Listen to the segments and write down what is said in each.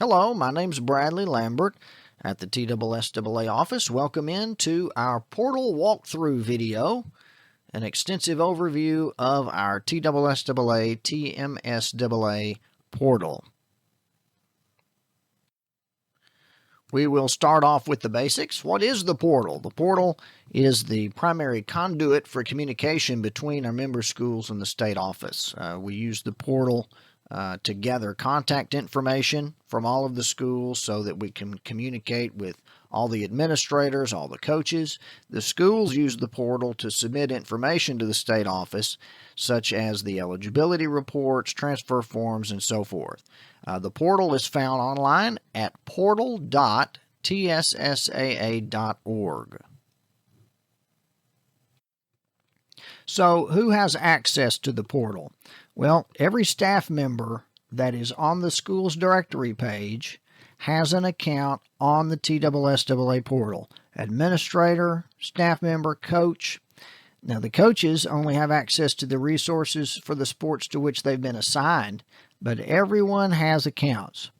Hello, my name's Bradley Lambert at the TSSAA office. Welcome into our portal walkthrough video, an extensive overview of our TSSAA TMSAA portal. We will start off with the basics. What is the portal? The portal is the primary conduit for communication between our member schools and the state office. We use the portal to gather contact information from all of the schools so that we can communicate with all the administrators, all the coaches. The schools use the portal to submit information to the state office, such as the eligibility reports, transfer forms, and so forth. The portal is found online at portal.tssaa.org. So, who has access to the portal? Well, every staff member that is on the school's directory page has an account on the TSSAA portal. Administrator, staff member, coach. Now, the coaches only have access to the resources for the sports to which they've been assigned, but everyone has accounts.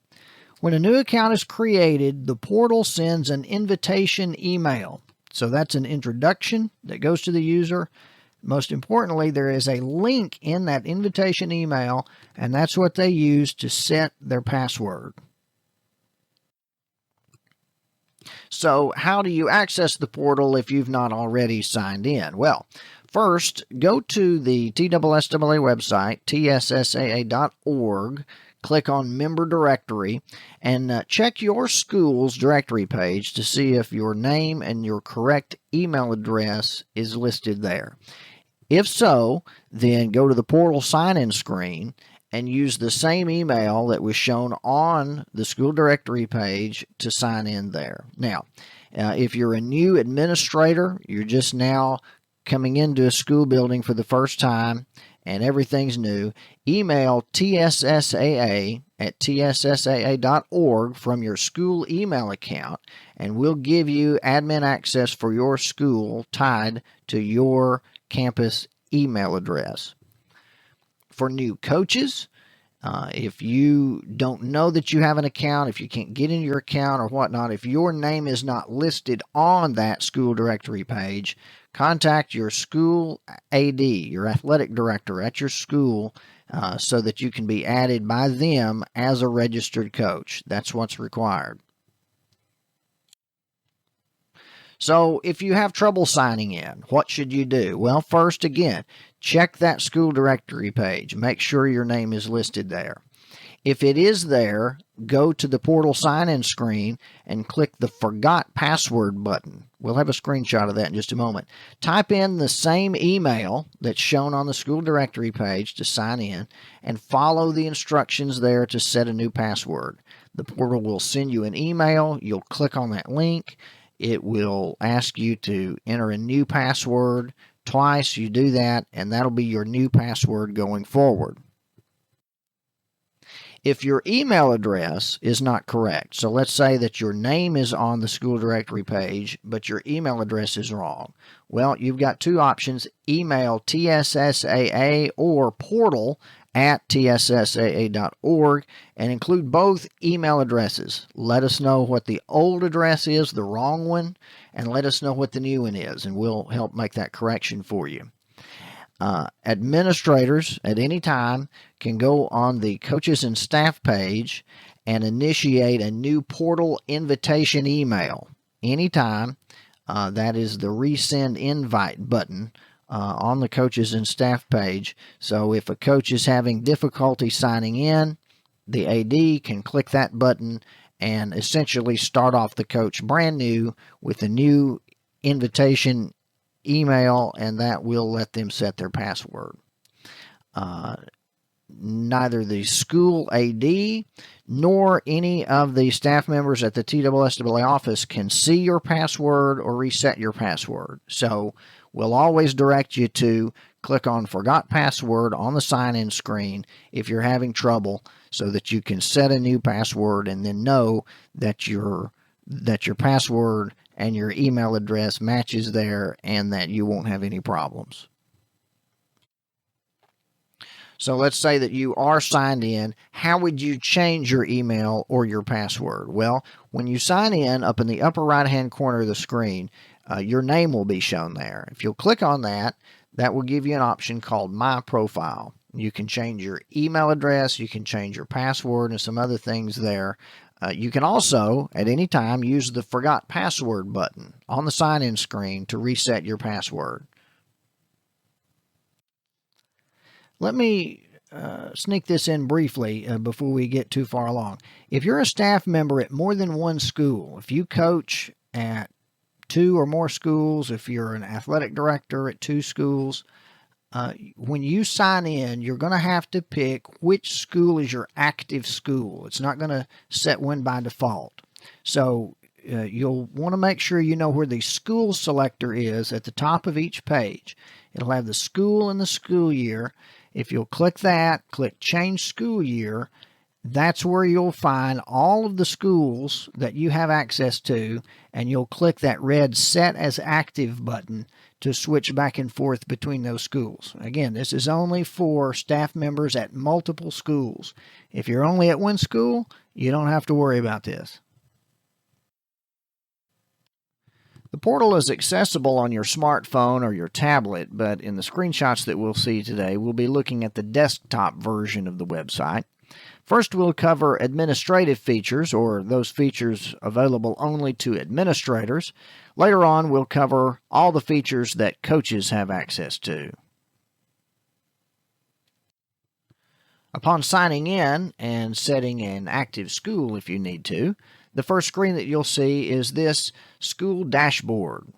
When a new account is created, the portal sends an invitation email. So that's an introduction that goes to the user. Most importantly, there is a link in that invitation email, and that's what they use to set their password. So how do you access the portal if you've not already signed in? Well, first, go to the TSSAA website, tssaa.org, click on Member Directory, and check your school's directory page to see if your name and your correct email address is listed there. If so, then go to the portal sign-in screen and use the same email that was shown on the school directory page to sign in there. Now, if you're a new administrator, you're just now coming into a school building for the first time and everything's new, email TSSAA at tssaa.org from your school email account, and we'll give you admin access for your school tied to your campus email address. For new coaches, if you don't know that you have an account, if you can't get into your account or whatnot, if your name is not listed on that school directory page, contact your school AD, your athletic director at your school, so that you can be added by them as a registered coach. That's what's required. So if you have trouble signing in, what should you do? Well, first, again, check that school directory page. Make sure your name is listed there. If it is there, go to the portal sign-in screen and click the Forgot Password button. We'll have a screenshot of that in just a moment. Type in the same email that's shown on the school directory page to sign in and follow the instructions there to set a new password. The portal will send you an email. You'll click on that link. It will ask you to enter a new password. Twice you do that, and that'll be your new password going forward. If your email address is not correct, so let's say that your name is on the school directory page, but your email address is wrong. Well, you've got two options: email TSSAA or portal at tssaa.org and include both email addresses. Let us know what the old address is, the wrong one, and let us know what the new one is, and we'll help make that correction for you. Administrators at any time can go on the coaches and staff page and initiate a new portal invitation email anytime. That is the resend invite button on the coaches and staff page. So if a coach is having difficulty signing in, the AD can click that button and essentially start off the coach brand new with a new invitation email, and that will let them set their password. Neither the school AD nor any of the staff members at the TSSAA office can see your password or reset your password. So we'll always direct you to click on Forgot Password on the sign-in screen if you're having trouble, so that you can set a new password and then know that your password and your email address matches there and that you won't have any problems. So let's say that you are signed in. How would you change your email or your password? Well, when you sign in, up in the upper right-hand corner of the screen, your name will be shown there. If you'll click on that, that will give you an option called My Profile. You can change your email address, you can change your password, and some other things there. You can also, at any time, use the Forgot Password button on the sign-in screen to reset your password. Let me sneak this in briefly before we get too far along. If you're a staff member at more than one school, if you coach at 2 or more schools, if you're an athletic director at 2 schools, when you sign in, you're going to have to pick which school is your active school. It's not going to set one by default. So you'll want to make sure you know where the school selector is at the top of each page. It'll have the school and the school year. If you'll click that, click Change School Year, that's where you'll find all of the schools that you have access to, and you'll click that red Set as Active button to switch back and forth between those schools. Again, this is only for staff members at multiple schools. If you're only at one school, you don't have to worry about this. The portal is accessible on your smartphone or your tablet, but in the screenshots that we'll see today, we'll be looking at the desktop version of the website. First, we'll cover administrative features, or those features available only to administrators. Later on, we'll cover all the features that coaches have access to. Upon signing in and setting an active school if you need to, the first screen that you'll see is this school dashboard.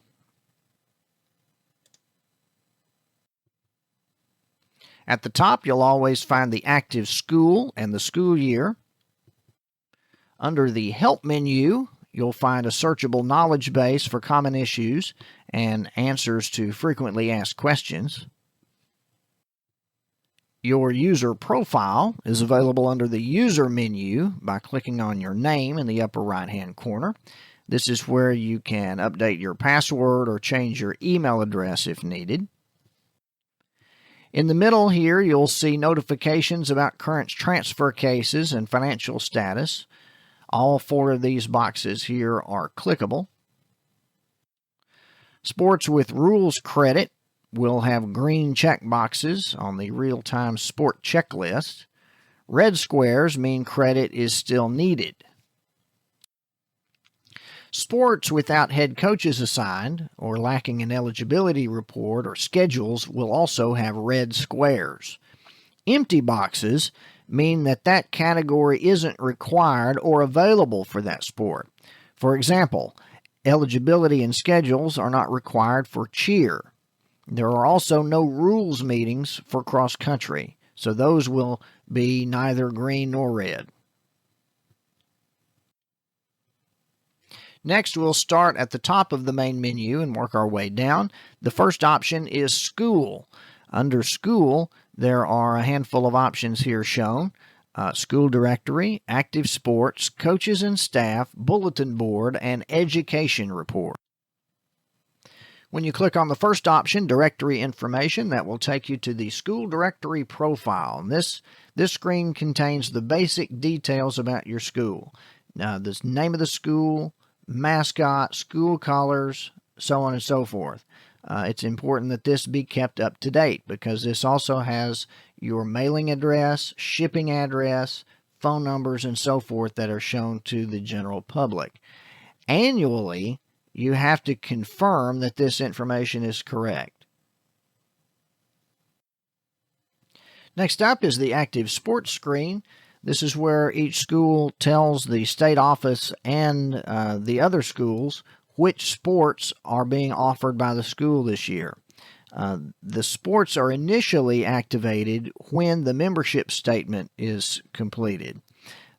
At the top, you'll always find the active school and the school year. Under the Help menu, you'll find a searchable knowledge base for common issues and answers to frequently asked questions. Your user profile is available under the User menu by clicking on your name in the upper right-hand corner. This is where you can update your password or change your email address if needed. In the middle here, you'll see notifications about current transfer cases and financial status. All 4 of these boxes here are clickable. Sports with rules credit will have green check boxes on the real-time sport checklist. Red squares mean credit is still needed. Sports without head coaches assigned or lacking an eligibility report or schedules will also have red squares. Empty boxes mean that that category isn't required or available for that sport. For example, eligibility and schedules are not required for cheer. There are also no rules meetings for cross country, so those will be neither green nor red. Next, we'll start at the top of the main menu and work our way down. The first option is School. Under School, there are a handful of options here shown. School Directory, Active Sports, Coaches and Staff, Bulletin Board, and Education Report. When you click on the first option, Directory Information, that will take you to the School Directory profile. And this screen contains the basic details about your school. Now, the name of the school, mascot, school colors, so on and so forth. It's important that this be kept up to date because this also has your mailing address, shipping address, phone numbers, and so forth that are shown to the general public. Annually, you have to confirm that this information is correct. Next up is the Active Sports screen. This is where each school tells the state office and the other schools which sports are being offered by the school this year. The sports are initially activated when the membership statement is completed.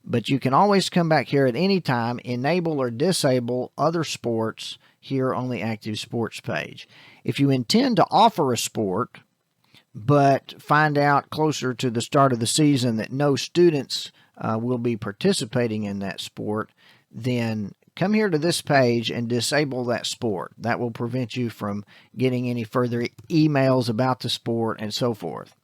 But you can always come back here at any time, enable or disable other sports here on the Active Sports page. If you intend to offer a sport, but find out closer to the start of the season that no students will be participating in that sport, then come here to this page and disable that sport. That will prevent you from getting any further emails about the sport and so forth.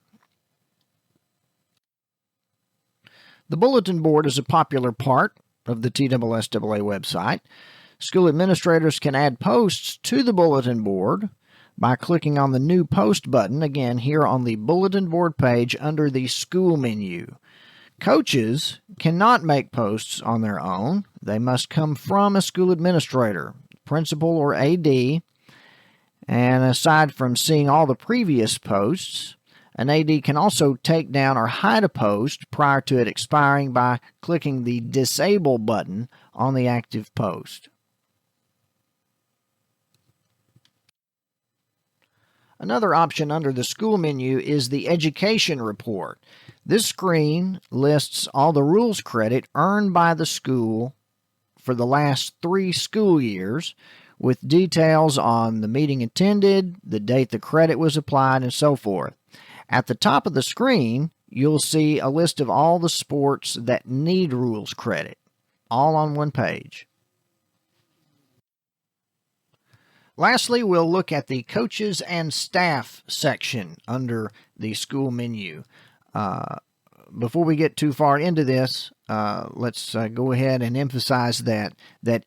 The bulletin board is a popular part of the TSSAA website. School administrators can add posts to the bulletin board by clicking on the New Post button, again here on the bulletin board page under the School menu. Coaches cannot make posts on their own. They must come from a school administrator, principal, or AD. And aside from seeing all the previous posts, an AD can also take down or hide a post prior to it expiring by clicking the Disable button on the active post. Another option under the School menu is the Education Report. This screen lists all the rules credit earned by the school for the last 3 school years, with details on the meeting attended, the date the credit was applied, and so forth. At the top of the screen, you'll see a list of all the sports that need rules credit, all on one page. Lastly, we'll look at the Coaches and Staff section under the School menu. Before we get too far into this, let's go ahead and emphasize that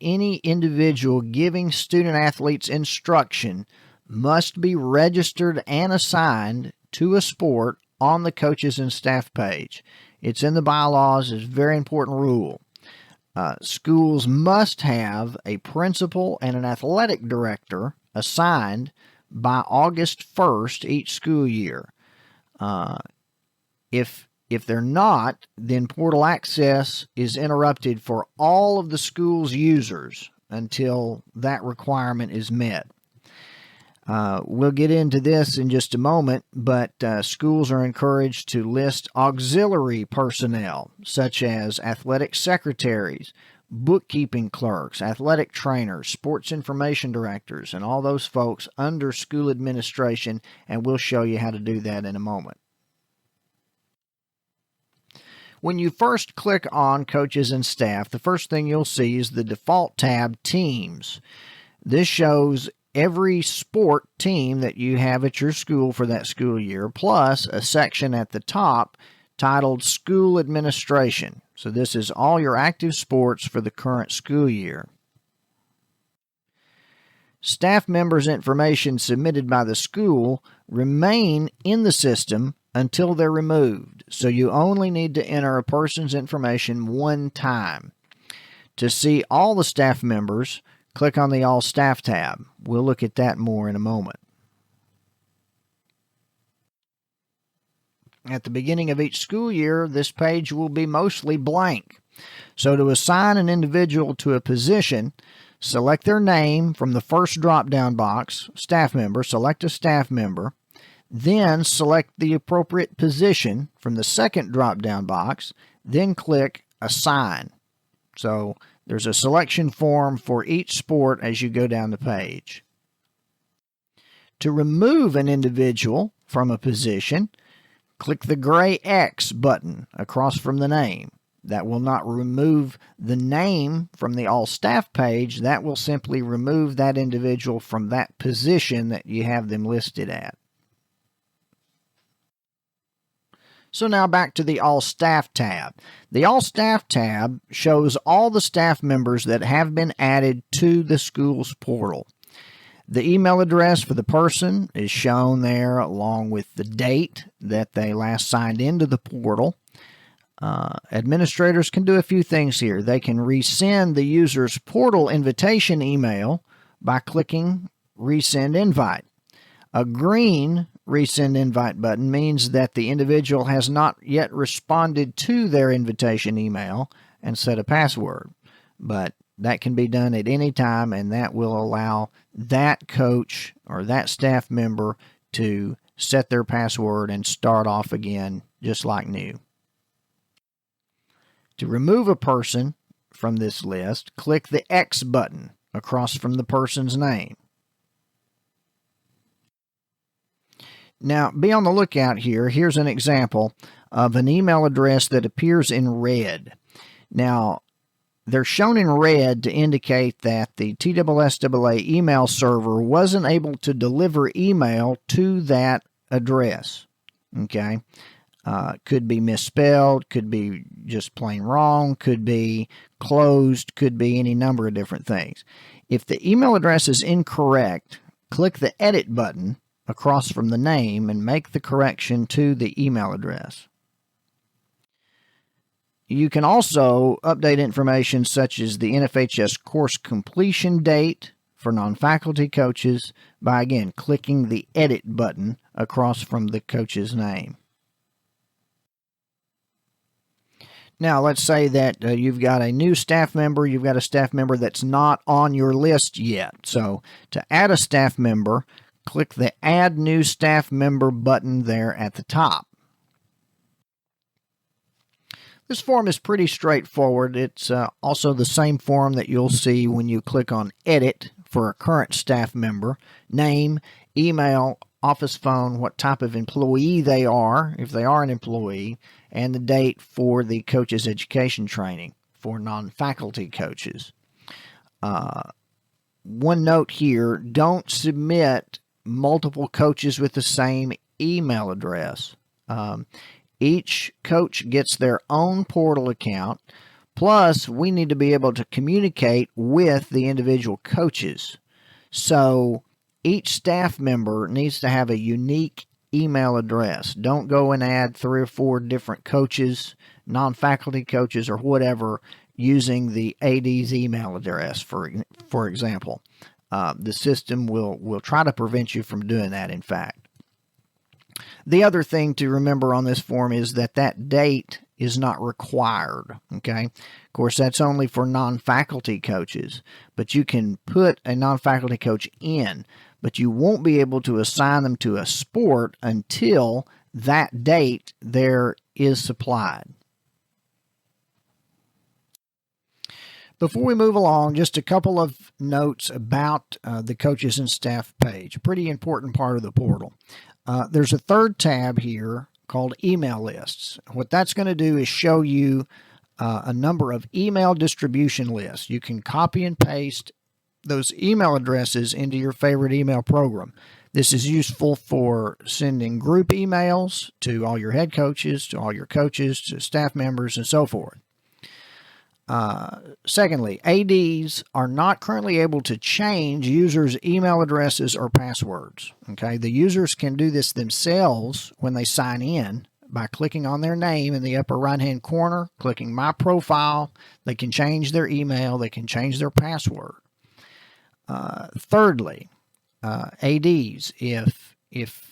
any individual giving student-athletes instruction must be registered and assigned to a sport on the Coaches and Staff page. It's in the bylaws. It's a very important rule. Schools must have a principal and an athletic director assigned by August 1st each school year. If they're not, then portal access is interrupted for all of the school's users until that requirement is met. We'll get into this in just a moment, but schools are encouraged to list auxiliary personnel, such as athletic secretaries, bookkeeping clerks, athletic trainers, sports information directors, and all those folks under school administration, and we'll show you how to do that in a moment. When you first click on Coaches and Staff, the first thing you'll see is the default tab, Teams. This shows every sport team that you have at your school for that school year, plus a section at the top titled School Administration. So this is all your active sports for the current school year. Staff members' information submitted by the school remain in the system until they're removed. So you only need to enter a person's information one time. To see all the staff members, click on the All Staff tab. We'll look at that more in a moment. At the beginning of each school year, this page will be mostly blank. So to assign an individual to a position, select their name from the first drop-down box, staff member, select a staff member, then select the appropriate position from the second drop-down box, then click Assign. So there's a selection form for each sport as you go down the page. To remove an individual from a position, click the gray X button across from the name. That will not remove the name from the All Staff page. That will simply remove that individual from that position that you have them listed at. So now back to the All Staff tab. The All Staff tab shows all the staff members that have been added to the school's portal. The email address for the person is shown there along with the date that they last signed into the portal. Administrators can do a few things here. They can resend the user's portal invitation email by clicking Resend Invite. A green Resend Invite button means that the individual has not yet responded to their invitation email and set a password. But that can be done at any time, and that will allow that coach or that staff member to set their password and start off again just like new. To remove a person from this list, click the X button across from the person's name. Now, be on the lookout here. Here's an example of an email address that appears in red. Now, they're shown in red to indicate that the TSSAA email server wasn't able to deliver email to that address. Okay. Could be misspelled, could be just plain wrong, could be closed, could be any number of different things. If the email address is incorrect, click the edit button across from the name and make the correction to the email address. You can also update information such as the NFHS course completion date for non-faculty coaches by, again, clicking the edit button across from the coach's name. Now, let's say that you've got a new staff member, you've got a staff member that's not on your list yet. So to add a staff member, click the Add New Staff Member button there at the top. This form is pretty straightforward. It's also the same form that you'll see when you click on Edit for a current staff member. Name, email, office phone, what type of employee they are, if they are an employee, and the date for the coach's education training for non-faculty coaches. One note here, don't submit multiple coaches with the same email address. Each coach gets their own portal account, plus we need to be able to communicate with the individual coaches. So each staff member needs to have a unique email address. Don't go and add 3 or 4 different coaches, non-faculty coaches or whatever, using the AD's email address, for example. The system will try to prevent you from doing that, in fact. The other thing to remember on this form is that date is not required, okay? Of course, that's only for non-faculty coaches, but you can put a non-faculty coach in, but you won't be able to assign them to a sport until that date there is supplied. Before we move along, just a couple of notes about the coaches and staff page, a pretty important part of the portal. There's a third tab here called Email Lists. What that's going to do is show you a number of email distribution lists. You can copy and paste those email addresses into your favorite email program. This is useful for sending group emails to all your head coaches, to all your coaches, to staff members, and so forth. Secondly, ADs are not currently able to change users' email addresses or passwords. Okay, the users can do this themselves when they sign in by clicking on their name in the upper right-hand corner, clicking My Profile. They can change their email. They can change their password. Thirdly, ADs, if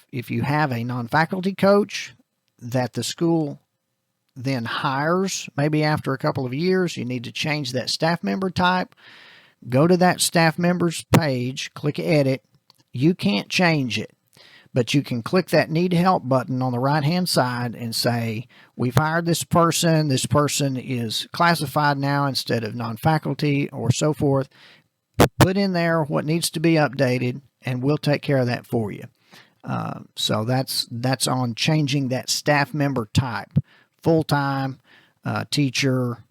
you have a non-faculty coach that the school then hires, maybe after a couple of years, you need to change that staff member type. Go to that staff member's page, click Edit. You can't change it, but you can click that Need Help button on the right-hand side and say, we've hired this person. This person is classified now instead of non-faculty or so forth. Put in there what needs to be updated, and we'll take care of that for you. So that's on changing that staff member type. Full-time, teacher,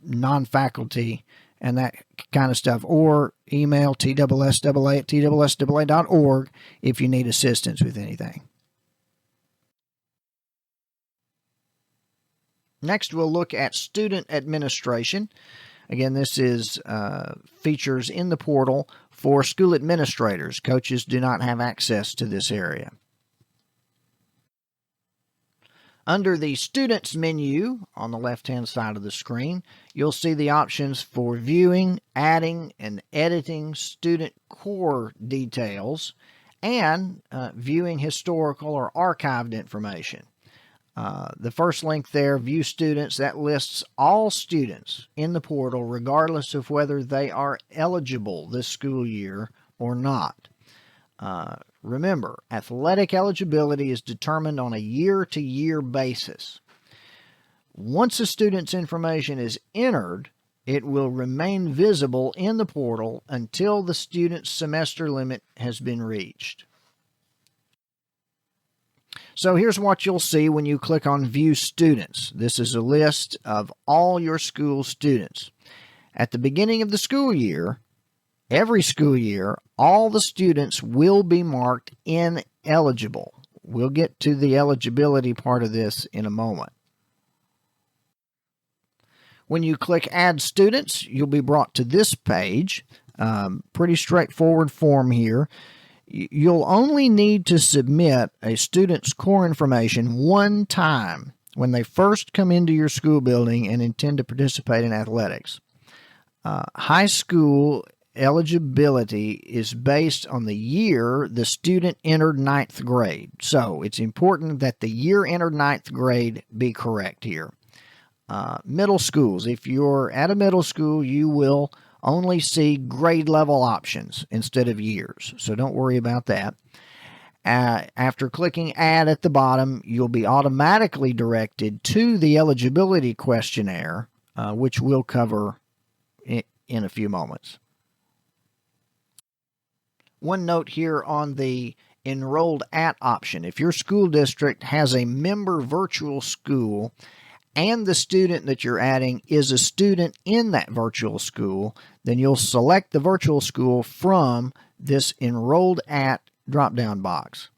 non-faculty, and that kind of stuff. Or email TSSAA@TSSAA.org if you need assistance with anything. Next, we'll look at student administration. Again, this is features in the portal for school administrators. Coaches do not have access to this area. Under the Students menu on the left-hand side of the screen, you'll see the options for viewing, adding, and editing student core details and viewing historical or archived information. The first link there, View Students, that lists all students in the portal regardless of whether they are eligible this school year or not. Remember, athletic eligibility is determined on a year-to-year basis. Once a student's information is entered, it will remain visible in the portal until the student's semester limit has been reached. So here's what you'll see when you click on View Students. This is a list of all your school students. At the beginning of the school year, every school year, all the students will be marked ineligible. we'll get to the eligibility part of this in a moment. When you click Add Students, you'll be brought to this page. Pretty straightforward form here. You'll only need to submit a student's core information one time when they first come into your school building and intend to participate in athletics. High school eligibility is based on the year the student entered ninth grade. So it's important that the year entered ninth grade be correct here. Middle schools, if you're at a middle school, you will only see grade level options instead of years. So don't worry about that. After clicking Add at the bottom, you'll be automatically directed to the Eligibility Questionnaire, which we'll cover in a few moments. One note here on the Enrolled At option. If your school district has a member virtual school and the student that you're adding is a student in that virtual school, then you'll select the virtual school from this Enrolled At drop-down box.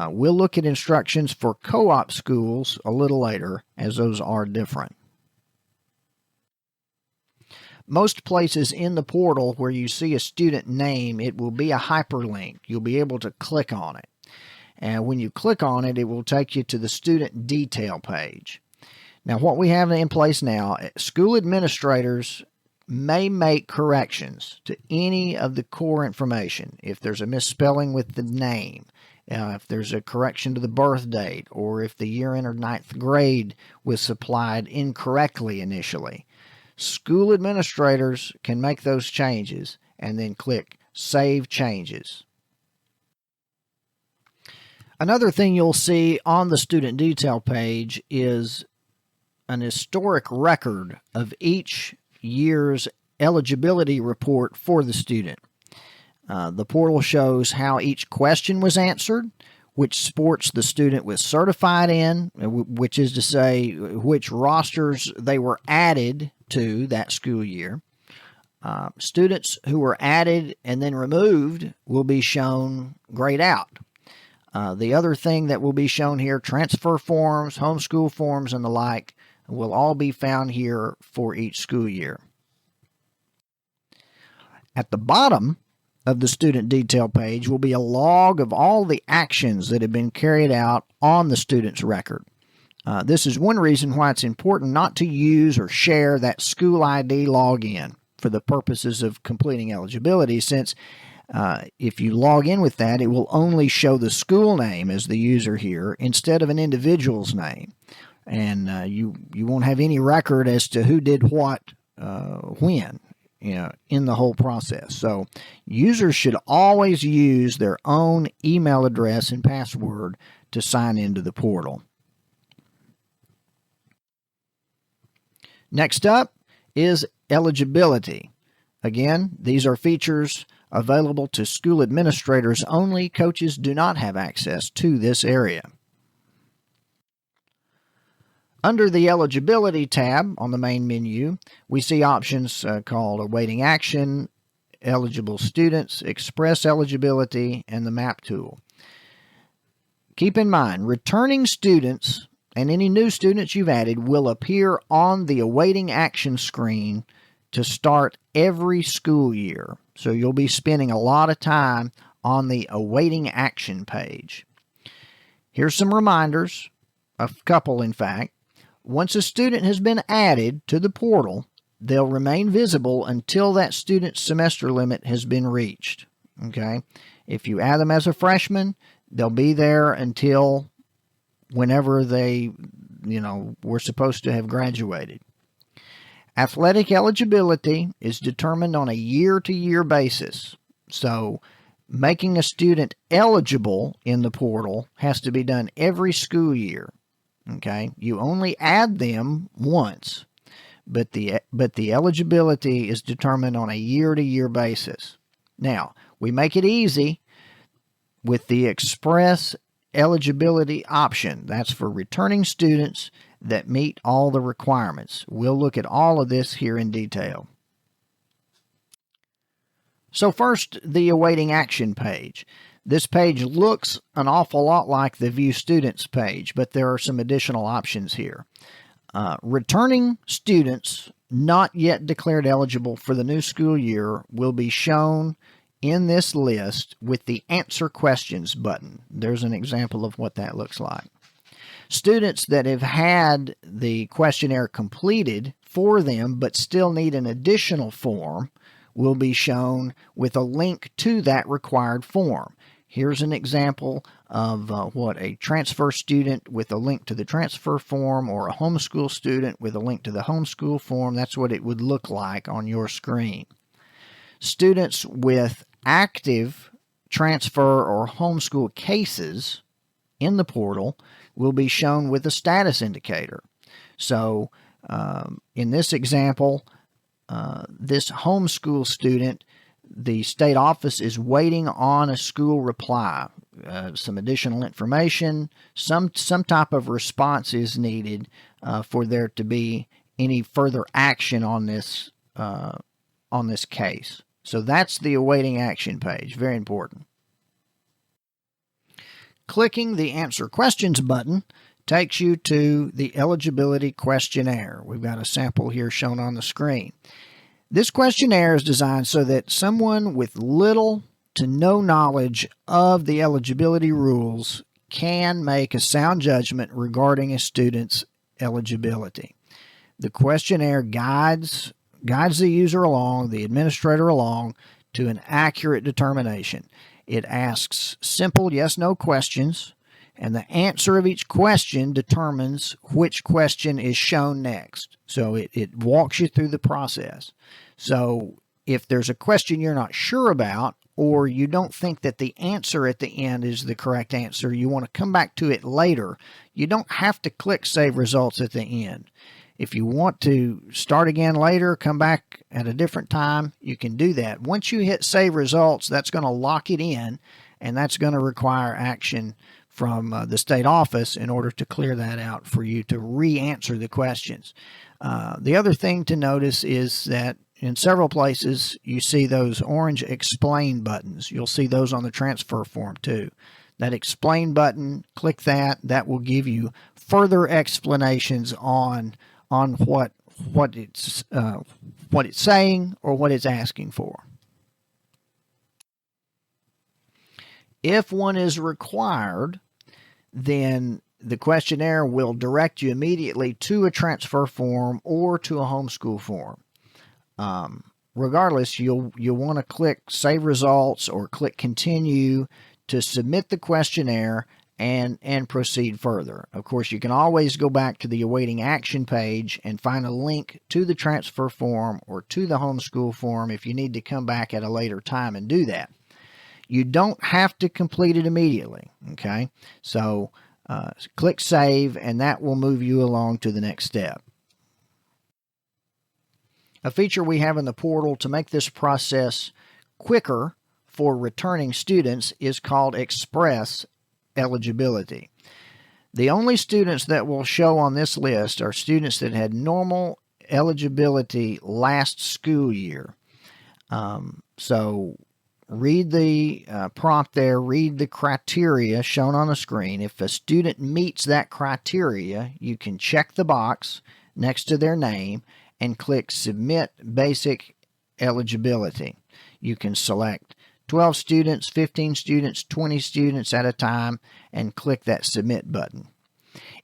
We'll look at instructions for co-op schools a little later, as those are different. Most places in the portal where you see a student name, it will be a hyperlink. You'll be able to click on it. And when you click on it, it will take you to the student detail page. Now, what we have in place now, school administrators may make corrections to any of the core information. If there's a misspelling with the name, if there's a correction to the birth date, or if the year entered ninth grade was supplied incorrectly initially, school administrators can make those changes and then click Save Changes. Another thing you'll see on the student detail page is an historic record of each year's eligibility report for the student. The portal shows how each question was answered, which sports the student was certified in, which is to say which rosters they were added to that school year. Students who were added and then removed will be shown grayed out. The other thing that will be shown here, transfer forms, homeschool forms, and the like, will all be found here for each school year. At the bottom of the student detail page will be a log of all the actions that have been carried out on the student's record. This is one reason why it's important not to use or share that school ID login for the purposes of completing eligibility, since if you log in with that, it will only show the school name as the user here instead of an individual's name. And you won't have any record as to who did what when, in the whole process. So users should always use their own email address and password to sign into the portal. Next up is eligibility. Again, these are features available to school administrators only. Coaches do not have access to this area. Under the Eligibility tab on the main menu, we see options called Awaiting Action, Eligible Students, Express Eligibility, and the Map tool. Keep in mind, returning students and any new students you've added will appear on the Awaiting Action screen to start every school year. So you'll be spending a lot of time on the Awaiting Action page. Here's some reminders, a couple in fact. Once a student has been added to the portal, they'll remain visible until that student's semester limit has been reached. Okay? If you add them as a freshman, they'll be there until whenever they, were supposed to have graduated. Athletic eligibility is determined on a year-to-year basis. So making a student eligible in the portal has to be done every school year. Okay, you only add them once, but the eligibility is determined on a year-to-year basis. Now, we make it easy with the Express Eligibility option. That's for returning students that meet all the requirements. We'll look at all of this here in detail. So first, the Awaiting Action page. This page looks an awful lot like the View Students page, but there are some additional options here. Returning students not yet declared eligible for the new school year will be shown in this list with the Answer Questions button. There's an example of what that looks like. Students that have had the questionnaire completed for them but still need an additional form will be shown with a link to that required form. Here's an example of what a transfer student with a link to the transfer form, or a homeschool student with a link to the homeschool form. That's what it would look like on your screen. Students with active transfer or homeschool cases in the portal will be shown with a status indicator. So in this example, this homeschool student, the state office is waiting on a school reply. Some additional information, some type of response is needed for there to be any further action on this case. So that's the awaiting action page. Very important. Clicking the Answer Questions button takes you to the Eligibility Questionnaire. We've got a sample here shown on the screen. This questionnaire is designed so that someone with little to no knowledge of the eligibility rules can make a sound judgment regarding a student's eligibility. The questionnaire guides the user along, the administrator along, to an accurate determination. It asks simple yes/no questions, and the answer of each question determines which question is shown next. So it walks you through the process. So if there's a question you're not sure about, or you don't think that the answer at the end is the correct answer, you want to come back to it later, you don't have to click Save Results at the end. If you want to start again later, come back at a different time, you can do that. Once you hit Save Results, that's going to lock it in, and that's going to require action from the state office in order to clear that out for you to re-answer the questions. The other thing to notice is that in several places you see those orange Explain buttons. You'll see those on the transfer form too. That Explain button, click that. That will give you further explanations on what it's saying or what it's asking for. If one is required, then the questionnaire will direct you immediately to a transfer form or to a homeschool form. Regardless, you'll want to click Save Results or click Continue to submit the questionnaire and proceed further. Of course, you can always go back to the Awaiting Action page and find a link to the transfer form or to the homeschool form if you need to come back at a later time and do that. You don't have to complete it immediately, okay? So click Save, and that will move you along to the next step. A feature we have in the portal to make this process quicker for returning students is called Express Eligibility. The only students that will show on this list are students that had normal eligibility last school year. So read the prompt there, read the criteria shown on the screen. If a student meets that criteria, you can check the box next to their name and click Submit Basic Eligibility. You can select 12 students, 15 students, 20 students at a time and click that Submit button.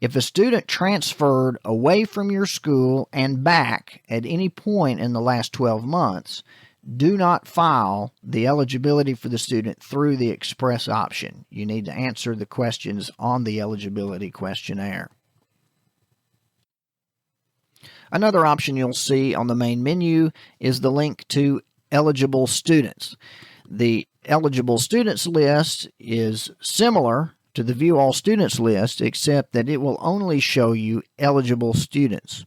If a student transferred away from your school and back at any point in the last 12 months, do not file the eligibility for the student through the Express option. You need to answer the questions on the eligibility questionnaire. Another option you'll see on the main menu is the link to eligible students. The eligible students list is similar to the View All Students list, except that it will only show you eligible students.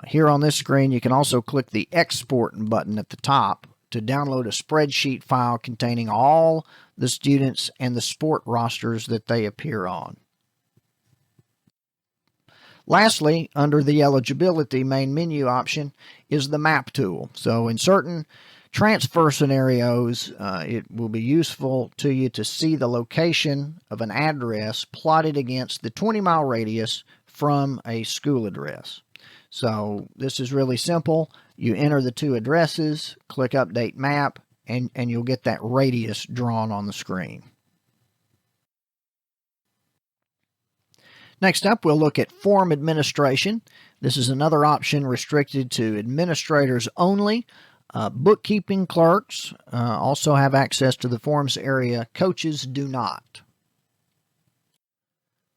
Here on this screen, you can also click the Export button at the top to download a spreadsheet file containing all the students and the sport rosters that they appear on. Lastly, under the eligibility main menu option is the map tool. So in certain transfer scenarios, it will be useful to you to see the location of an address plotted against the 20-mile radius from a school address. So this is really simple. You enter the two addresses, click Update Map, and you'll get that radius drawn on the screen. Next up, we'll look at form administration. This is another option restricted to administrators only. Bookkeeping clerks also have access to the forms area. Coaches do not.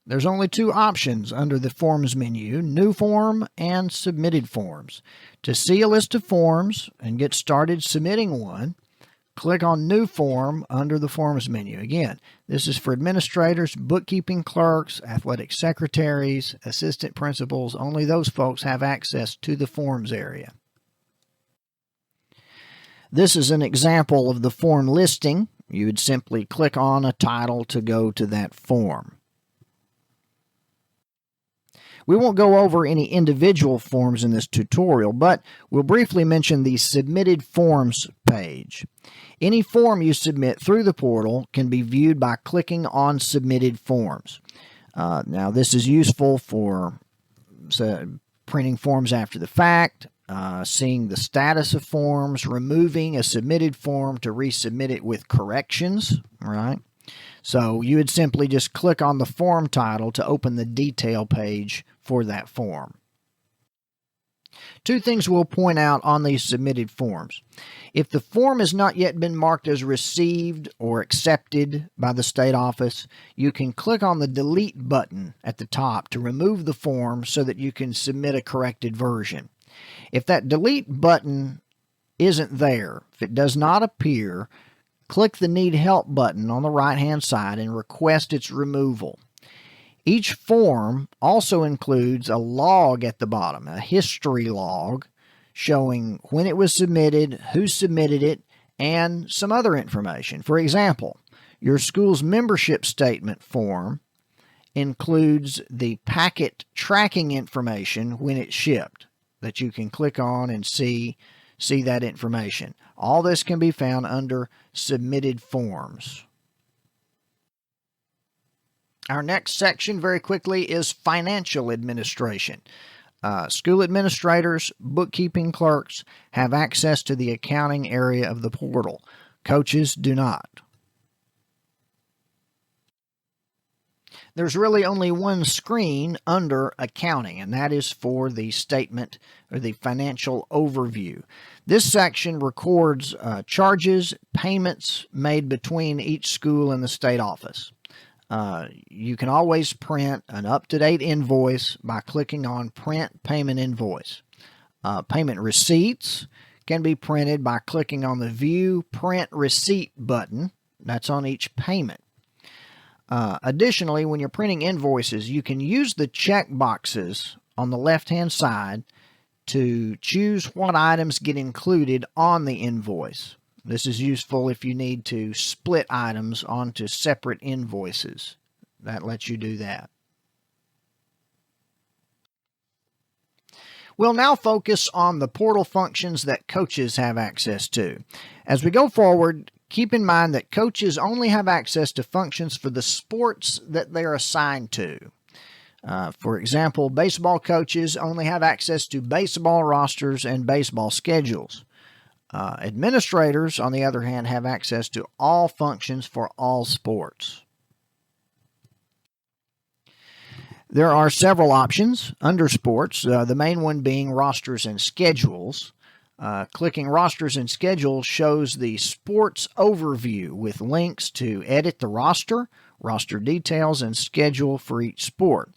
There's only two options under the Forms menu, New Form and Submitted Forms. To see a list of forms and get started submitting one, click on New Form under the Forms menu. Again, this is for administrators, bookkeeping clerks, athletic secretaries, assistant principals. Only those folks have access to the Forms area. This is an example of the form listing. You would simply click on a title to go to that form. We won't go over any individual forms in this tutorial, but we'll briefly mention the Submitted Forms page. Any form you submit through the portal can be viewed by clicking on Submitted Forms. Now, this is useful for printing forms after the fact, seeing the status of forms, removing a submitted form to resubmit it with corrections, right? So you would simply just click on the form title to open the detail page for that form. Two things we'll point out on these submitted forms. If the form has not yet been marked as received or accepted by the state office, you can click on the delete button at the top to remove the form so that you can submit a corrected version. If that delete button isn't there, if it does not appear, click the Need Help button on the right-hand side and request its removal. Each form also includes a log at the bottom, a history log showing when it was submitted, who submitted it, and some other information. For example, your school's membership statement form includes the packet tracking information when it's shipped that you can click on and see that information. All this can be found under Submitted Forms. Our next section, very quickly, is financial administration. School administrators, bookkeeping clerks have access to the accounting area of the portal. Coaches do not. There's really only one screen under accounting, and that is for the statement or the financial overview. This section records charges, payments made between each school and the state office. You can always print an up-to-date invoice by clicking on Print Payment Invoice. Payment receipts can be printed by clicking on the View Print Receipt button. That's on each payment. Additionally, when you're printing invoices, you can use the check boxes on the left-hand side to choose what items get included on the invoice. This is useful if you need to split items onto separate invoices. That lets you do that. We'll now focus on the portal functions that coaches have access to. As we go forward, keep in mind that coaches only have access to functions for the sports that they're assigned to. For example, baseball coaches only have access to baseball rosters and baseball schedules. Administrators, on the other hand, have access to all functions for all sports. There are several options under sports, the main one being rosters and schedules. Clicking rosters and schedules shows the sports overview with links to edit the roster, roster details, and schedule for each sport.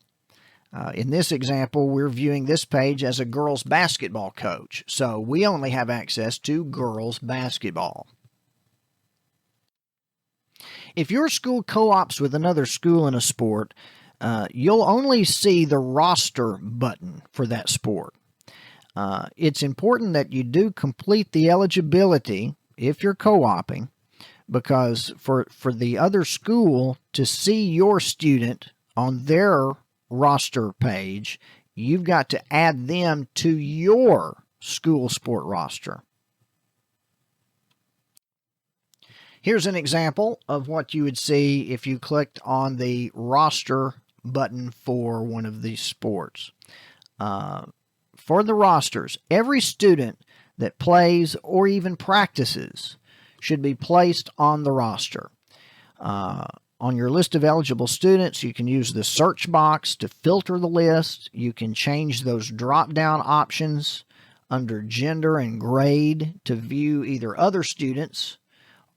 In this example, we're viewing this page as a girls basketball coach, so we only have access to girls basketball. If your school co-ops with another school in a sport, you'll only see the roster button for that sport. It's important that you do complete the eligibility if you're co-oping, because for the other school to see your student on their roster page, you've got to add them to your school sport roster. Here's an example of what you would see if you clicked on the roster button for one of these sports. For the rosters, every student that plays or even practices should be placed on the roster. On your list of eligible students, you can use the search box to filter the list. You can change those drop-down options under gender and grade to view either other students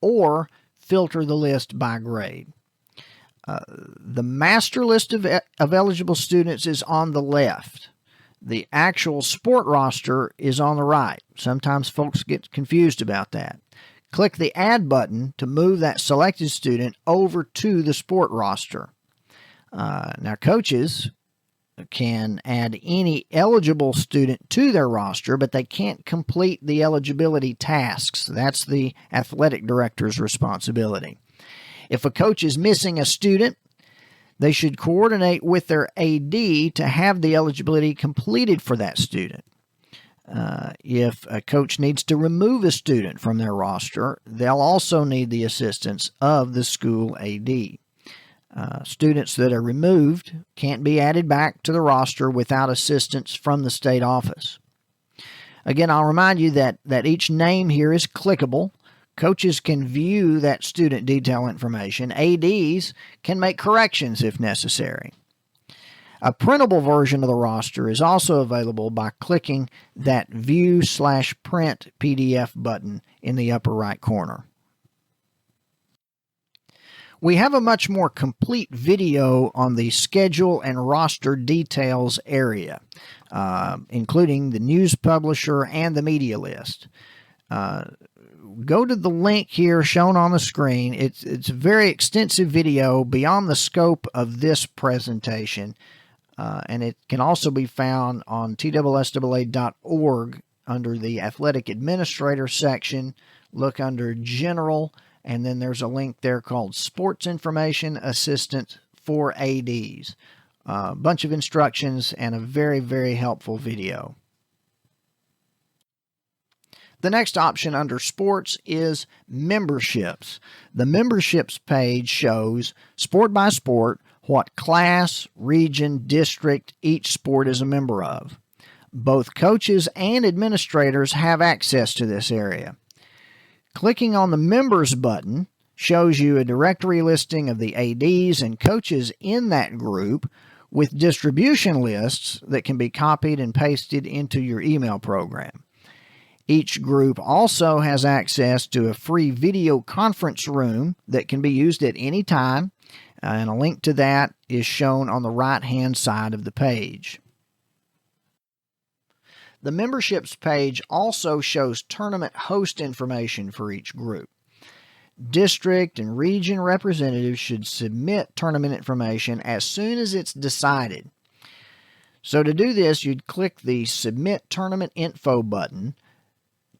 or filter the list by grade. The master list of eligible students is on the left. The actual sport roster is on the right. Sometimes folks get confused about that. Click the Add button to move that selected student over to the sport roster. Now, coaches can add any eligible student to their roster, but they can't complete the eligibility tasks. That's the athletic director's responsibility. If a coach is missing a student, they should coordinate with their AD to have the eligibility completed for that student. If a coach needs to remove a student from their roster, they'll also need the assistance of the school AD. Students that are removed can't be added back to the roster without assistance from the state office. Again, I'll remind you that each name here is clickable. Coaches can view that student detail information. ADs can make corrections if necessary. A printable version of the roster is also available by clicking that View/Print PDF button in the upper right corner. We have a much more complete video on the schedule and roster details area, including the news publisher and the media list. Go to the link here shown on the screen. It's a very extensive video beyond the scope of this presentation, and it can also be found on TSSAA.org under the Athletic Administrator section. Look under General, and then there's a link there called Sports Information Assistant for ADs. A bunch of instructions and a very, very helpful video. The next option under sports is memberships. The memberships page shows sport by sport what class, region, district each sport is a member of. Both coaches and administrators have access to this area. Clicking on the members button shows you a directory listing of the ADs and coaches in that group with distribution lists that can be copied and pasted into your email program. Each group also has access to a free video conference room that can be used at any time, and a link to that is shown on the right-hand side of the page. The memberships page also shows tournament host information for each group. District and region representatives should submit tournament information as soon as it's decided. So to do this, you'd click the Submit Tournament Info button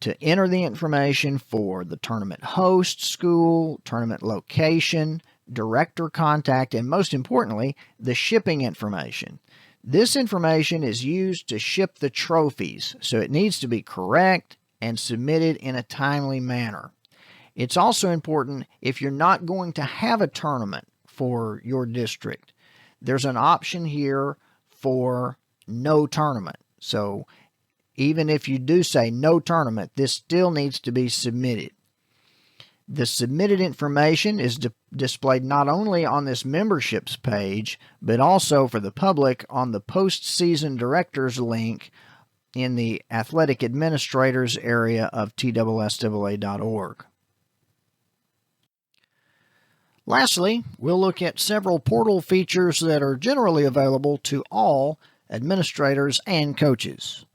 to enter the information for the tournament host, school, tournament location, director contact, and most importantly, the shipping information. This information is used to ship the trophies, so it needs to be correct and submitted in a timely manner. It's also important if you're not going to have a tournament for your district. There's an option here for no tournament. So even if you do say no tournament, this still needs to be submitted. The submitted information is displayed not only on this memberships page, but also for the public on the postseason directors link in the athletic administrators area of TSSAA.org. Lastly, we'll look at several portal features that are generally available to all administrators and coaches.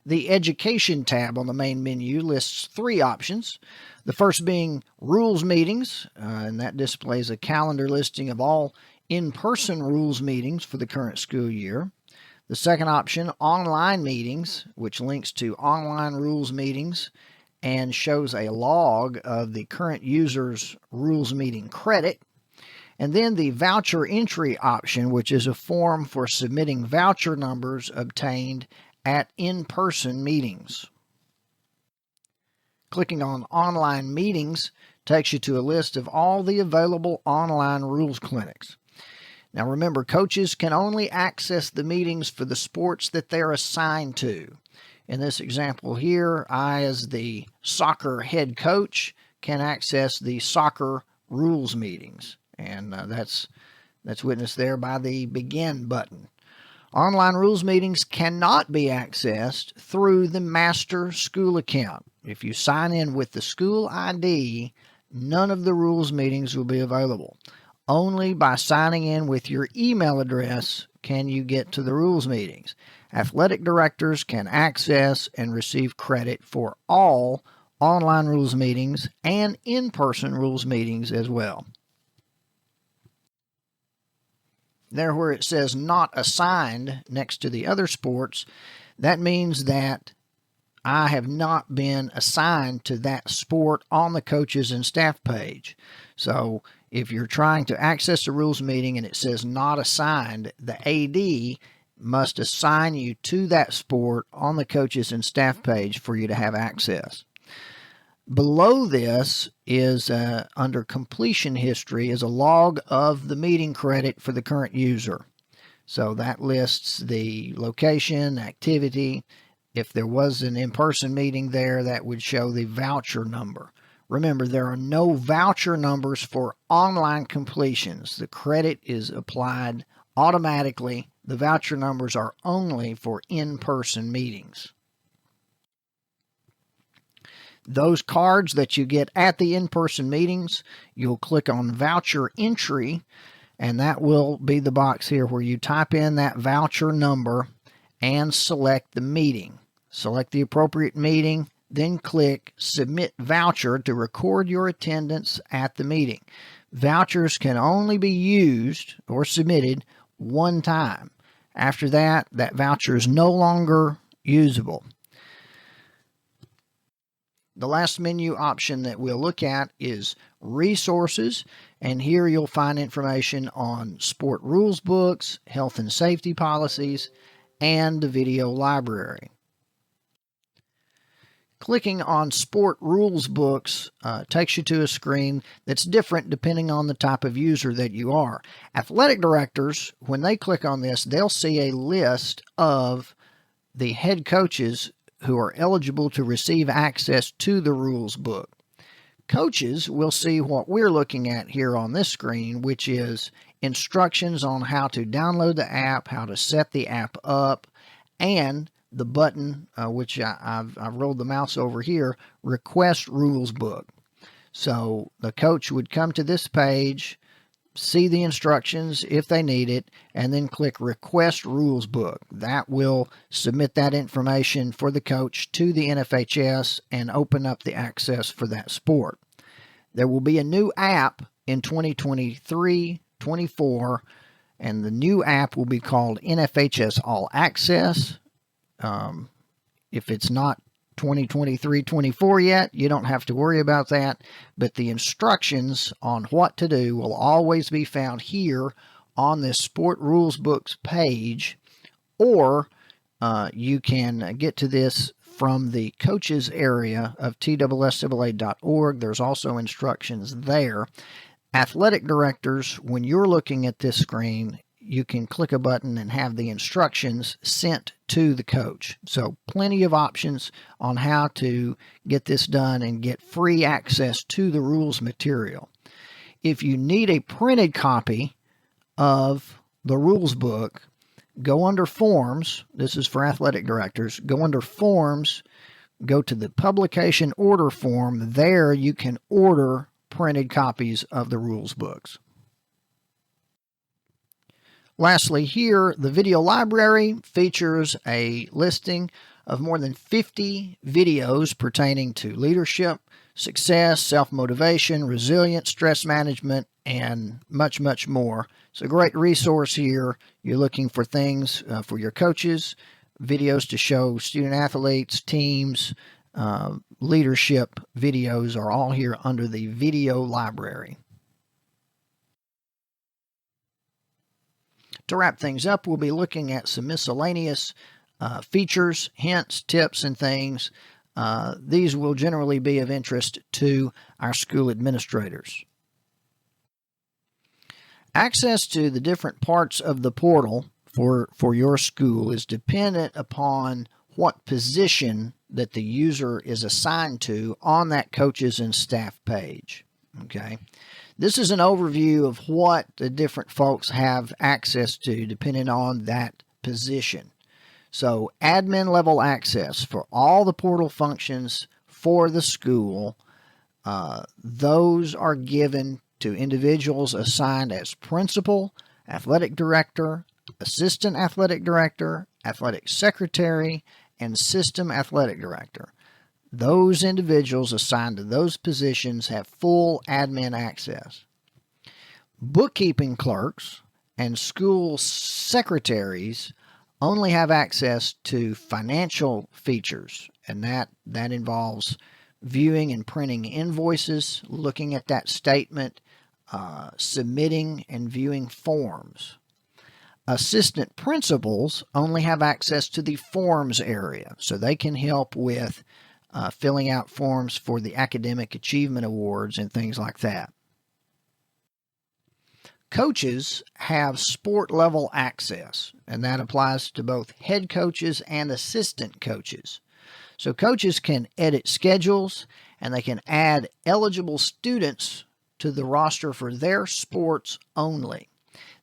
The Education tab on the main menu lists 3 options. The first being Rules Meetings, and that displays a calendar listing of all in-person rules meetings for the current school year. The second option, Online Meetings, which links to online rules meetings and shows a log of the current user's rules meeting credit. And then the Voucher Entry option, which is a form for submitting voucher numbers obtained at in-person meetings. Clicking on Online Meetings takes you to a list of all the available online rules clinics. Now remember, coaches can only access the meetings for the sports that they're assigned to. In this example here, I, as the soccer head coach, can access the soccer rules meetings. And that's witnessed there by the Begin button. Online rules meetings cannot be accessed through the master school account. If you sign in with the school ID, none of the rules meetings will be available. Only by signing in with your email address can you get to the rules meetings. Athletic directors can access and receive credit for all online rules meetings and in-person rules meetings as well. There where it says not assigned next to the other sports, that means that I have not been assigned to that sport on the coaches and staff page. So if you're trying to access a rules meeting and it says not assigned, the AD must assign you to that sport on the coaches and staff page for you to have access. Below this is under completion history is a log of the meeting credit for the current user. So that lists the location, activity. If there was an in-person meeting there, that would show the voucher number. Remember, there are no voucher numbers for online completions. The credit is applied automatically. The voucher numbers are only for in-person meetings. Those cards that you get at the in-person meetings, you'll click on Voucher Entry, and that will be the box here where you type in that voucher number and select the meeting. Select the appropriate meeting, then click Submit Voucher to record your attendance at the meeting. Vouchers can only be used or submitted one time. After that, that voucher is no longer usable. The last menu option that we'll look at is Resources, and here you'll find information on sport rules books, health and safety policies, and the video library. Clicking on Sport Rules Books takes you to a screen that's different depending on the type of user that you are. Athletic directors, when they click on this, they'll see a list of the head coaches who are eligible to receive access to the rules book. Coaches will see what we're looking at here on this screen, which is instructions on how to download the app, how to set the app up, and the button, which I've rolled the mouse over here, Request Rules Book. So the coach would come to this page, see the instructions if they need it, and then click Request Rules Book. That will submit that information for the coach to the NFHS and open up the access for that sport. There will be a new app in 2023-24, and the new app will be called NFHS All Access. If it's not 2023-24 yet, you don't have to worry about that, but the instructions on what to do will always be found here on this Sport Rules Books page, or you can get to this from the coaches area of TSSAA.org. There's also instructions there. Athletic directors, when you're looking at this screen, you can click a button and have the instructions sent to the coach. So plenty of options on how to get this done and get free access to the rules material. If you need a printed copy of the rules book, go under Forms. This is for athletic directors. Go under Forms, go to the publication order form. There you can order printed copies of the rules books. Lastly, here, the video library features a listing of more than 50 videos pertaining to leadership, success, self-motivation, resilience, stress management, and much, much more. It's a great resource here. You're looking for things for your coaches, videos to show student athletes, teams, leadership videos are all here under the video library. To wrap things up, we'll be looking at some miscellaneous features, hints, tips, and things these will generally be of interest to our school administrators. Access to the different parts of the portal for your school is dependent upon what position that the user is assigned to on that coaches and staff page. Okay, this is an overview of what the different folks have access to depending on that position. So admin level access for all the portal functions for the school, those are given to individuals assigned as principal, athletic director, assistant athletic director, athletic secretary, and system athletic director. Those individuals assigned to those positions have full admin access. Bookkeeping clerks and school secretaries only have access to financial features, and that involves viewing and printing invoices, looking at that statement, submitting and viewing forms. Assistant principals only have access to the forms area, so they can help with filling out forms for the academic achievement awards and things like that. Coaches have sport level access, and that applies to both head coaches and assistant coaches. So coaches can edit schedules, and they can add eligible students to the roster for their sports only.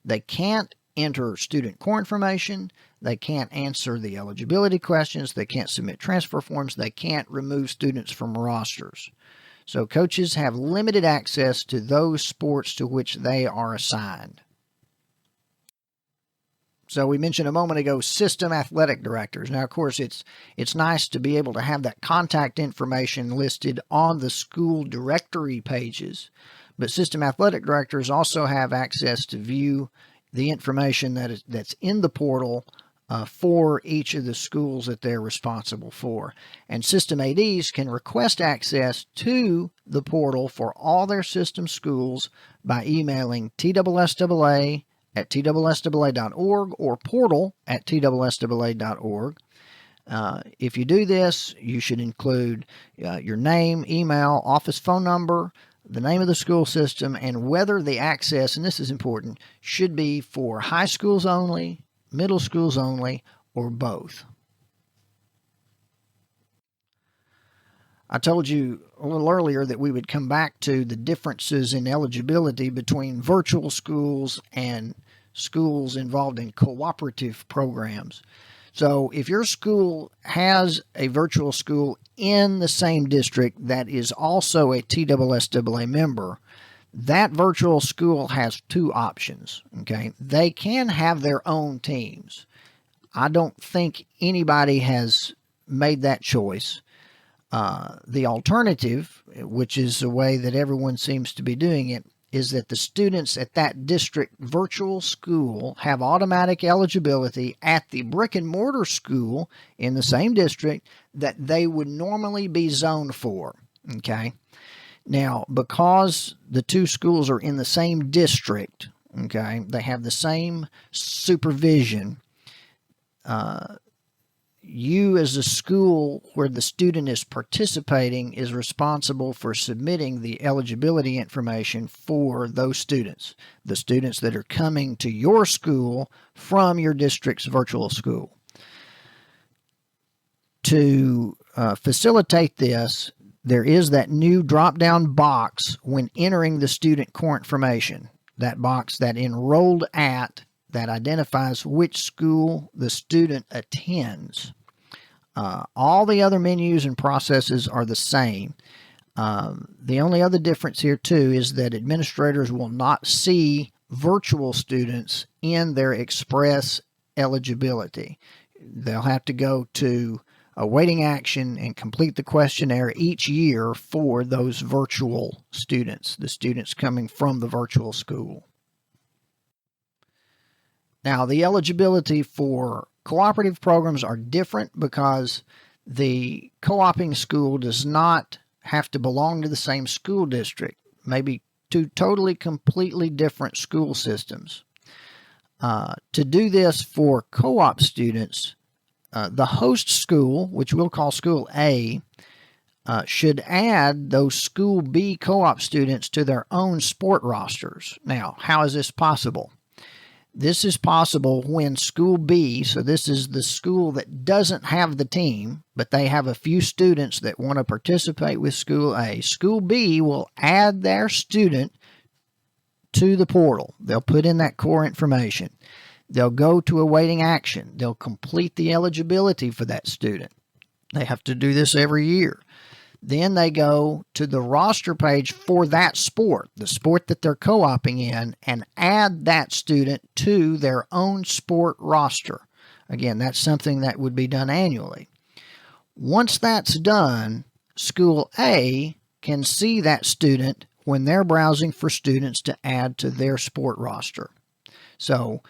They can't enter student core information. They can't answer the eligibility questions. They can't submit transfer forms. They can't remove students from rosters. So coaches have limited access to those sports to which they are assigned. So we mentioned a moment ago system athletic directors. Now, of course, it's nice to be able to have that contact information listed on the school directory pages, but system athletic directors also have access to view the information that's in the portal for each of the schools that they're responsible for. And system ADs can request access to the portal for all their system schools by emailing tssaa@tssaa.org or portal@tssaa.org. If you do this, you should include your name, email, office phone number, the name of the school system, and whether the access, and this is important, should be for high schools only, middle schools only, or both. I told you a little earlier that we would come back to the differences in eligibility between virtual schools and schools involved in cooperative programs. So if your school has a virtual school in the same district that is also a TSSAA member, that virtual school has two options. Okay, they can have their own teams. I don't think anybody has made that choice. The alternative, which is the way that everyone seems to be doing it, is that the students at that district virtual school have automatic eligibility at the brick and mortar school in the same district that they would normally be zoned for. Okay. Now, because the two schools are in the same district, okay, they have the same supervision, you as a school where the student is participating is responsible for submitting the eligibility information for those students, the students that are coming to your school from your district's virtual school. To facilitate this, there is that new drop-down box when entering the student core information, that box that enrolled at, that identifies which school the student attends. All the other menus and processes are the same. The only other difference here too is that administrators will not see virtual students in their express eligibility. They'll have to go to a waiting action and complete the questionnaire each year for those virtual students, the students coming from the virtual school. Now, the eligibility for cooperative programs are different because the co-oping school does not have to belong to the same school district, maybe two totally, completely different school systems. To do this for co-op students, the host school, which we'll call School A, should add those School B co-op students to their own sport rosters. Now, how is this possible? This is possible when School B, so this is the school that doesn't have the team, but they have a few students that want to participate with School A. School B will add their student to the portal. They'll put in that core information. They'll go to awaiting action. They'll complete the eligibility for that student. They have to do this every year. Then they go to the roster page for that sport, the sport that they're co-oping in, and add that student to their own sport roster. Again, that's something that would be done annually. Once that's done, School A can see that student when they're browsing for students to add to their sport roster. So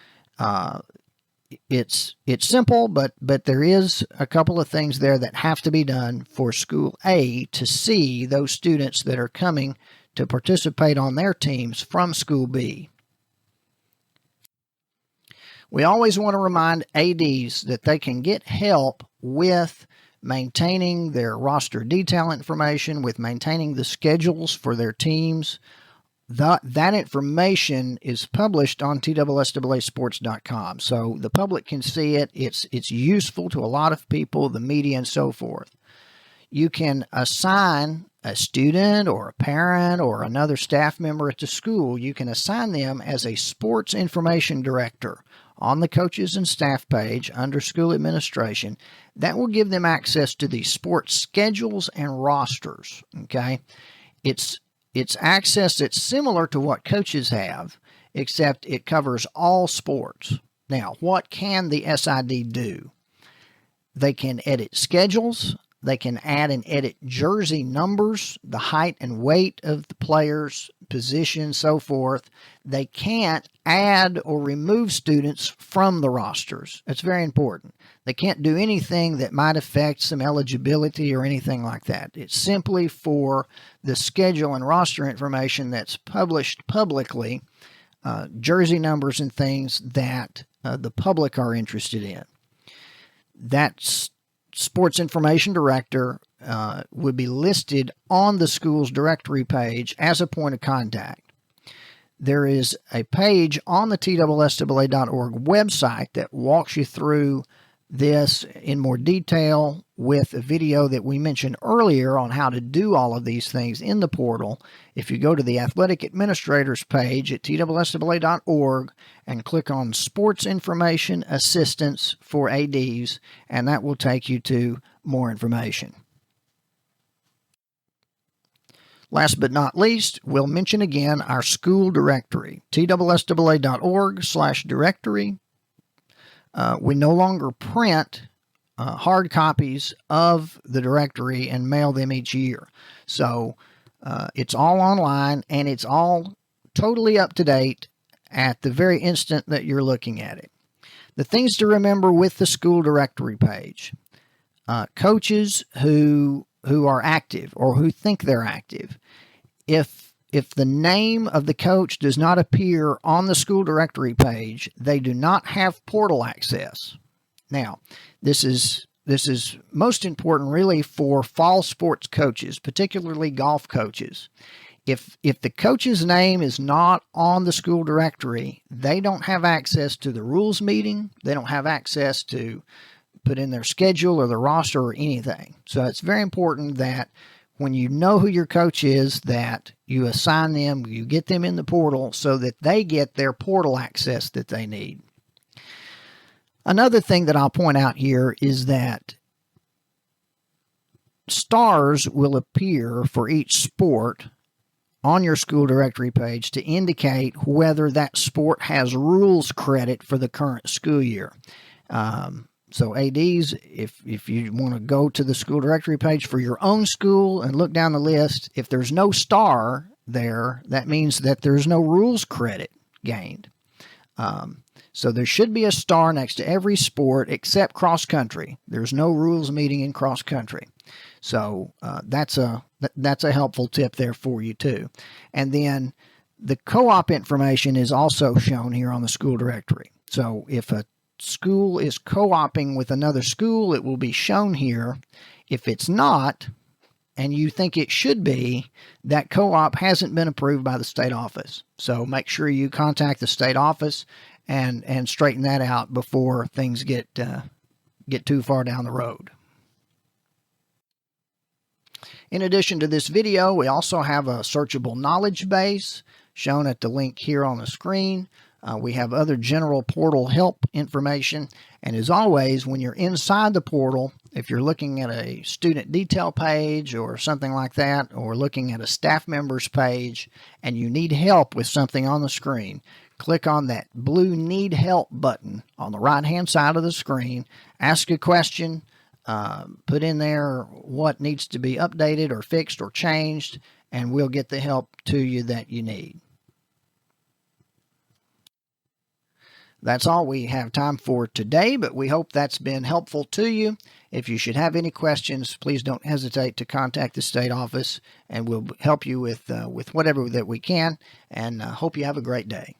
it's simple, but there is a couple of things there that have to be done for School A to see those students that are coming to participate on their teams from School B. We always want to remind ADs that they can get help with maintaining their roster detail information, with maintaining the schedules for their teams. That information is published on TSSAAsports.com, so the public can see it. It's useful to a lot of people, the media, and so forth. You can assign a student or a parent or another staff member at the school. You can assign them as a sports information director on the coaches and staff page under school administration. That will give them access to the sports schedules and rosters. Okay, it's access that's similar to what coaches have, except it covers all sports. Now, what can the SID do? They can edit schedules. They can add and edit jersey numbers, the height and weight of the players, position, so forth. They can't add or remove students from the rosters. That's very important. They can't do anything that might affect some eligibility or anything like that. It's simply for the schedule and roster information that's published publicly, jersey numbers and things that the public are interested in. That's sports information director would be listed on the school's directory page as a point of contact. There is a page on the TSSAA.org website that walks you through this in more detail with a video that we mentioned earlier on how to do all of these things in the portal. If you go to the athletic administrators page at TSSAA.org and click on sports information assistance for ADs, and that will take you to more information. Last but not least, we'll mention again our school directory, TSSAA.org/directory. We no longer print hard copies of the directory and mail them each year. So it's all online, and it's all totally up to date at the very instant that you're looking at it. The things to remember with the school directory page: coaches who are active or who think they're active. If the name of the coach does not appear on the school directory page, they do not have portal access. Now, this is most important really for fall sports coaches, particularly golf coaches. If the coach's name is not on the school directory, they don't have access to the rules meeting. They don't have access to put in their schedule or the roster or anything. So it's very important that when you know who your coach is, that you assign them, you get them in the portal so that they get their portal access that they need. Another thing that I'll point out here is that stars will appear for each sport on your school directory page to indicate whether that sport has rules credit for the current school year. So ADs, if you want to go to the school directory page for your own school and look down the list, if there's no star there, that means that there's no rules credit gained. So there should be a star next to every sport except cross country. There's no rules meeting in cross country. So that's a helpful tip there for you too. And then the co-op information is also shown here on the school directory. So if a school is co-oping with another school, it will be shown here. If it's not, and you think it should be, that co-op hasn't been approved by the state office. So make sure you contact the state office and straighten that out before things get too far down the road. In addition to this video, we also have a searchable knowledge base shown at the link here on the screen. We have other general portal help information. And as always, when you're inside the portal, if you're looking at a student detail page or something like that, or looking at a staff member's page, and you need help with something on the screen, click on that blue Need Help button on the right-hand side of the screen, ask a question, put in there what needs to be updated or fixed or changed, and we'll get the help to you that you need. That's all we have time for today, but we hope that's been helpful to you. If you should have any questions, please don't hesitate to contact the state office, and we'll help you with whatever that we can, and hope you have a great day.